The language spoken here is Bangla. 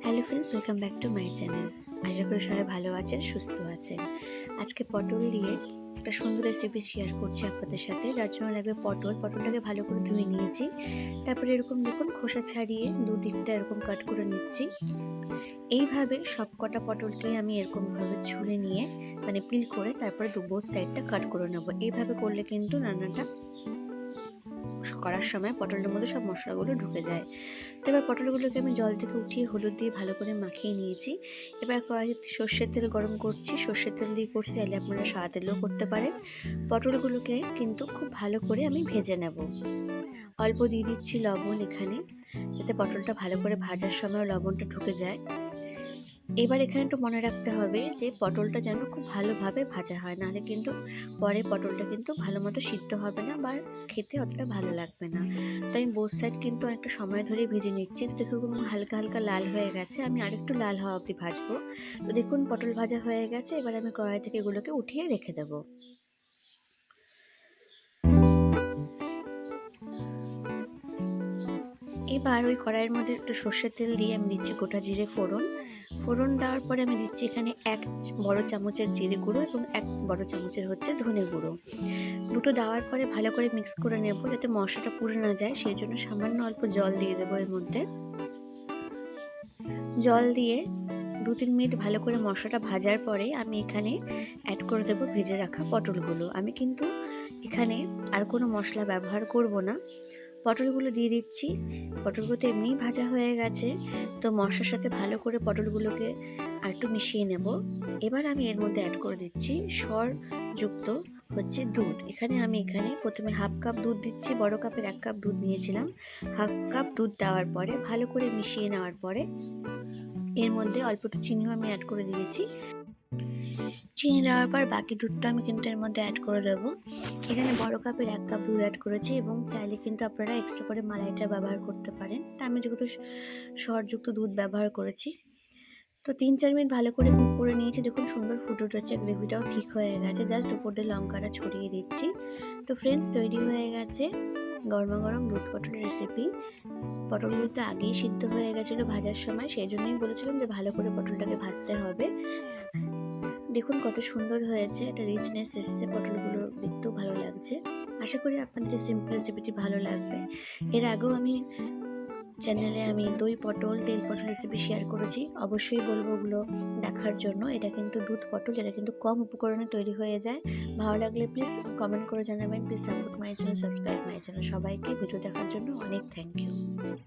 Hello friends, welcome back to my channel. আশা করি সবাই ভালো আছেন, সুস্থ আছেন। আজকে পটল দিয়ে একটা সুন্দর রেসিপি শেয়ার করছি আপনাদের সাথে। যার জন্য লাগবে পটলটাকে ভালো করে ধুয়ে নিয়েছি। তারপরে এরকম দেখুন খোসা ছাড়িয়ে দুদিকটা এরকম কাট করে নিচ্ছি। এইভাবে সব কটা পটলকে আমি এরকমভাবে ছুলে নিয়ে মানে পিল করে তারপরে বোথ সাইডটা কাট করে নেবো। এইভাবে করলে কিন্তু রান্নাটা করার সময় পটলের মধ্যে সব মশলাগুলো ঢুকে যায়। তো এবার পটলগুলোকে আমি জল থেকে উঠিয়ে হলুদ দিয়ে ভালো করে মাখিয়ে নিয়েছি। এবার কড়াইতে সর্ষের তেল গরম করছি, সর্ষের তেল দিয়ে করছি, চাইলে আপনারা সাদা তেলেও করতে পারেন। পটলগুলোকে কিন্তু খুব ভালো করে আমি ভেজে নেব। অল্প দিয়ে দিচ্ছি লবণ এখানে, যাতে পটলটা ভালো করে ভাজার সময় লবণটা ঢুকে যায়। এবার এখানে একটু মনে রাখতে হবে যে পটলটা যেন খুব ভালোভাবে ভাজা হয়, নাহলে কিন্তু পরে পটলটা কিন্তু ভালো মতো সিদ্ধ হবে না বা খেতে অতটা ভালো লাগবে না। তো আমি বোথ সাইড কিন্তু অনেকটা সময় ধরে ভেজে নিচ্ছি। তো দেখুন হালকা হালকা লাল হয়ে গেছে, আমি আরেকটু লাল হওয়া অবধি ভাজবো। তো দেখুন পটল ভাজা হয়ে গেছে, এবার আমি কড়াই থেকে এগুলোকে উঠিয়ে রেখে দেবো। এবার ওই কড়াইয়ের মধ্যে একটু সর্ষের তেল দিয়ে আমি দিচ্ছি গোটা জিরে ফোড়ন। ফোড়ন দেওয়ার পরে আমি দিচ্ছি এখানে 1 বড় চামচের জিরে গুঁড়ো এবং 1 বড় চামচের হচ্ছে ধনে গুঁড়ো। দুটো দেওয়ার পরে ভালো করে মিক্স করে নেব, যাতে মশলাটা পুড়ে না যায়। সেই জন্য সামান্য অল্প জল দিয়ে দেবো এর মধ্যে। জল দিয়ে 2-3 মিনিট ভালো করে মশলাটা ভাজার পরে আমি এখানে অ্যাড করে দেবো ভেজে রাখা পটলগুলো। আমি কিন্তু এখানে আর কোনো মশলা ব্যবহার করব না। পটলগুলো দিয়ে দিচ্ছি। পটলগুলো তো এমনিই ভাজা হয়ে গেছে, তো মশলার সাথে ভালো করে পটলগুলোকে আর একটু মিশিয়ে নেব। এবার আমি এর মধ্যে অ্যাড করে দিচ্ছি সরযুক্ত হচ্ছে দুধ। আমি প্রথমে হাফ কাপ দুধ দিচ্ছি, বড় কাপের 1 কাপ দুধ নিয়েছিলাম। হাফ কাপ দুধ দেওয়ার পরে ভালো করে মিশিয়ে নেওয়ার পরে এর মধ্যে অল্প একটু চিনিও আমি অ্যাড করে দিয়েছি। চিনি দেওয়ার পর বাকি দুধটা আমি কিন্তু এর মধ্যে অ্যাড করে দেবো। এখানে বড় কাপের 1 কাপ দুধ অ্যাড করেছি এবং চাইলে কিন্তু আপনারা এক্সট্রা করে মালাইটা ব্যবহার করতে পারেন। তা আমি যেহেতু সরযুক্ত দুধ ব্যবহার করেছি, তো 3-4 মিনিট ভালো করে কুক করে নিয়েছি। দেখুন সুন্দর ফুটে উঠেছে, গ্রেভিটাও ঠিক হয়ে গেছে। জাস্ট উপর দিয়ে লঙ্কাটা ছড়িয়ে দিচ্ছি। তো ফ্রেন্ডস, তৈরি হয়ে গেছে গরমা গরম দুধ পটলের রেসিপি। পটলগুলো তো আগেই সিদ্ধ হয়ে গেছিলো ভাজার সময়, সেই জন্যই বলেছিলাম যে ভালো করে পটলটাকে ভাজতে হবে। দেখুন কত সুন্দর হয়েছে, একটা রিচনেস এসছে, পটলগুলো দেখতেও ভালো লাগছে। আশা করি আপনাদের এই সিম্পল রেসিপিটি ভালো লাগবে। এর আগেও আমি চ্যানেলে দই পটল, তেল পটল রেসিপি শেয়ার করেছি, অবশ্যই বলবো ওগুলো দেখার জন্য। এটা কিন্তু দুধ পটল, যেটা কিন্তু কম উপকরণে তৈরি হয়ে যায়। ভালো লাগলে প্লিজ কমেন্ট করে জানাবেন। Please support my channel, subscribe my channel. সবাইকে ভিডিও দেখার জন্য অনেক থ্যাংক ইউ।